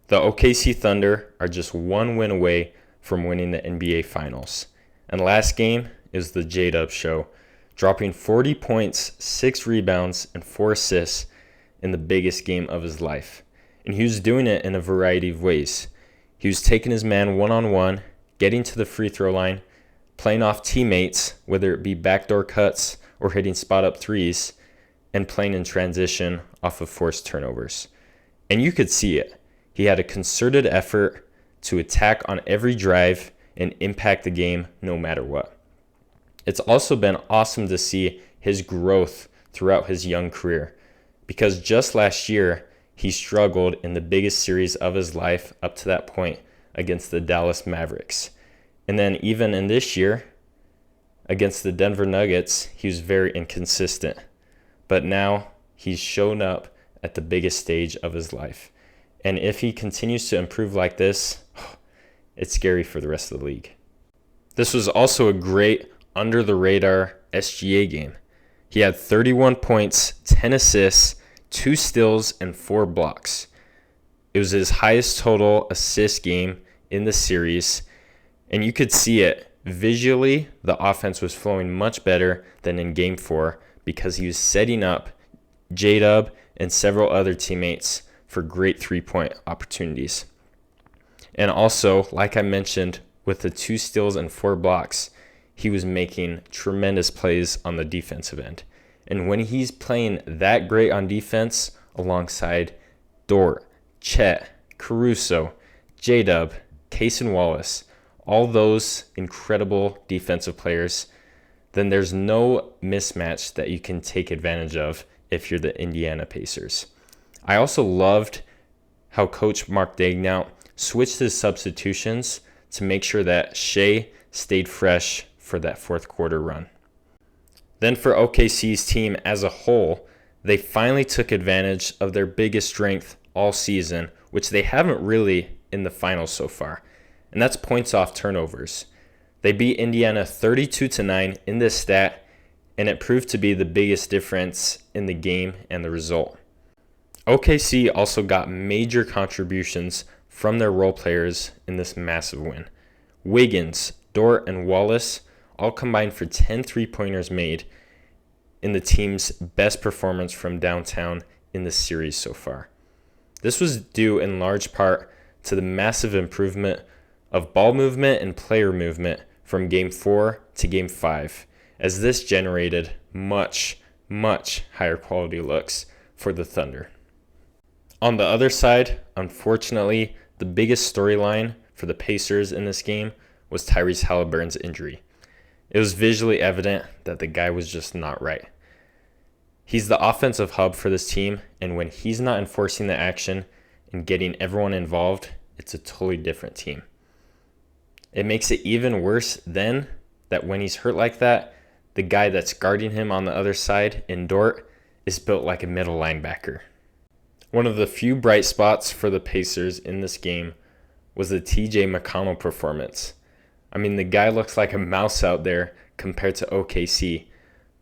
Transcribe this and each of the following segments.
The OKC Thunder are just one win away from winning the NBA Finals. And last game is the J-Dub show, dropping 40 points, 6 rebounds, and 4 assists in the biggest game of his life. And he was doing it in a variety of ways. He was taking his man one-on-one, getting to the free throw line, playing off teammates, whether it be backdoor cuts or hitting spot-up threes, and playing in transition off of forced turnovers. And you could see it. He had a concerted effort to attack on every drive and impact the game no matter what. It's also been awesome to see his growth throughout his young career, because just last year, he struggled in the biggest series of his life up to that point against the Dallas Mavericks. And then even in this year, against the Denver Nuggets, he was very inconsistent. But now he's shown up at the biggest stage of his life. And if he continues to improve like this, it's scary for the rest of the league. This was also a great under-the-radar SGA game. He had 31 points, 10 assists, 2 steals, and 4 blocks. It was his highest total assist game in the series, and you could see it. Visually, the offense was flowing much better than in Game 4 because he was setting up J-Dub and several other teammates for great three-point opportunities. And also, like I mentioned, with the 2 steals and 4 blocks, he was making tremendous plays on the defensive end. And when he's playing that great on defense alongside Dort, Chet, Caruso, J-Dub, Cason Wallace, all those incredible defensive players, then there's no mismatch that you can take advantage of if you're the Indiana Pacers. I also loved how Coach Mark Daigneault switched his substitutions to make sure that Shai stayed fresh for that fourth quarter run. Then for OKC's team as a whole, they finally took advantage of their biggest strength all season, which they haven't really in the finals so far, and that's points off turnovers. They beat Indiana 32-9 in this stat, and it proved to be the biggest difference in the game and the result. OKC also got major contributions from their role players in this massive win. Wiggins, Dort, and Wallace all combined for 10 three-pointers made in the team's best performance from downtown in the series so far. This was due in large part to the massive improvement of ball movement and player movement from Game 4 to Game 5, as this generated much, much higher quality looks for the Thunder. On the other side, unfortunately, the biggest storyline for the Pacers in this game was Tyrese Halliburton's injury. It was visually evident that the guy was just not right. He's the offensive hub for this team, and when he's not enforcing the action and getting everyone involved, it's a totally different team. It makes it even worse then that when he's hurt like that, the guy that's guarding him on the other side in Dort is built like a middle linebacker. One of the few bright spots for the Pacers in this game was the TJ McConnell performance. I mean, the guy looks like a mouse out there compared to OKC.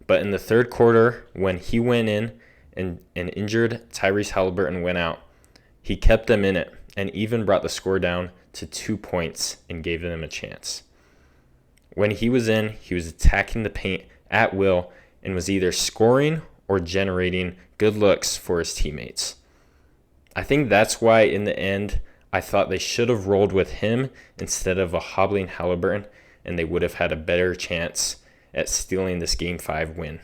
But in the third quarter, when he went in and injured Tyrese Halliburton went out, he kept them in it and even brought the score down to 2 points and gave them a chance. When he was in, he was attacking the paint at will and was either scoring or generating good looks for his teammates. I think that's why in the end, I thought they should have rolled with him instead of a hobbling Halliburton, and they would have had a better chance at stealing this Game 5 win.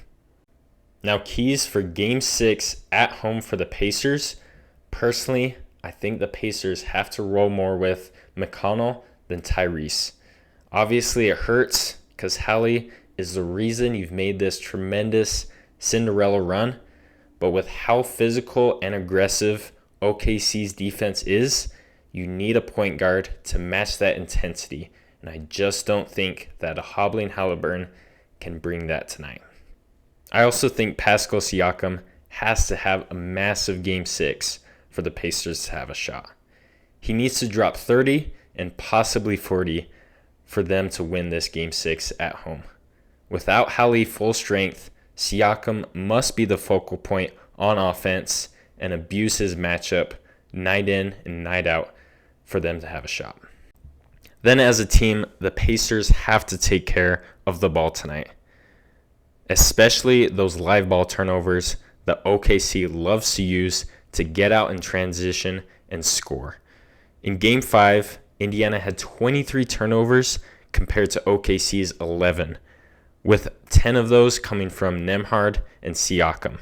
Now, keys for Game 6 at home for the Pacers. Personally, I think the Pacers have to roll more with McConnell than Tyrese. Obviously, it hurts because Hallie is the reason you've made this tremendous Cinderella run, but with how physical and aggressive OKC's defense is, you need a point guard to match that intensity, and I just don't think that a hobbling Halliburton can bring that tonight. I also think Pascal Siakam has to have a massive Game 6 for the Pacers to have a shot. He needs to drop 30 and possibly 40 for them to win this Game 6 at home. Without Hallie full strength, Siakam must be the focal point on offense and abuse his matchup night in and night out for them to have a shot. Then as a team, the Pacers have to take care of the ball tonight, especially those live ball turnovers that OKC loves to use to get out in transition and score. In Game 5, Indiana had 23 turnovers compared to OKC's 11, with 10 of those coming from Nembhard and Siakam.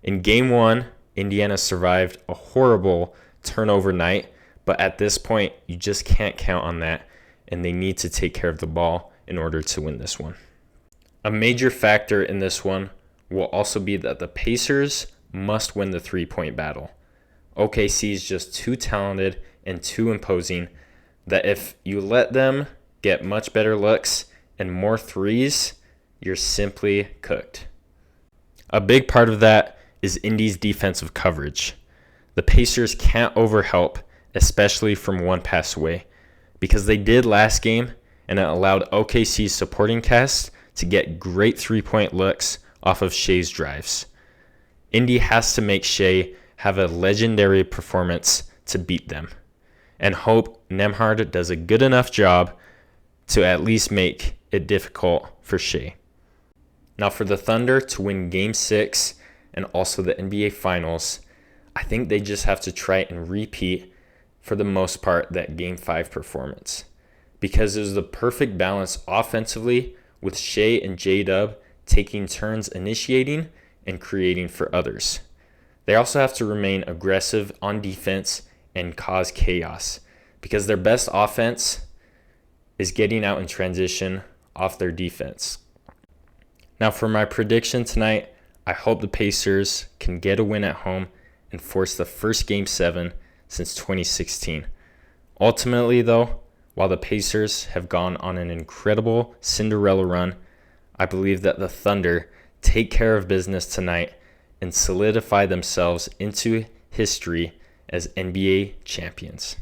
In Game 1, Indiana survived a horrible turnover night, but at this point, you just can't count on that, and they need to take care of the ball in order to win this one. A major factor in this one will also be that the Pacers must win the three-point battle. OKC is just too talented and too imposing that if you let them get much better looks and more threes, you're simply cooked. A big part of that is Indy's defensive coverage. The Pacers can't overhelp, especially from one pass away, because they did last game, and it allowed OKC's supporting cast to get great three-point looks off of Shea's drives. Indy has to make Shea have a legendary performance to beat them, and hope Nembhard does a good enough job to at least make it difficult for Shea. Now for the Thunder to win Game 6 and also the NBA Finals, I think they just have to try and repeat, for the most part, that Game 5 performance, because it was the perfect balance offensively with Shea and J-Dub taking turns initiating and creating for others. They also have to remain aggressive on defense and cause chaos, because their best offense is getting out in transition off their defense. Now for my prediction tonight, I hope the Pacers can get a win at home and force the first Game 7 since 2016. Ultimately though, while the Pacers have gone on an incredible Cinderella run, I believe that the Thunder take care of business tonight and solidify themselves into history as NBA champions.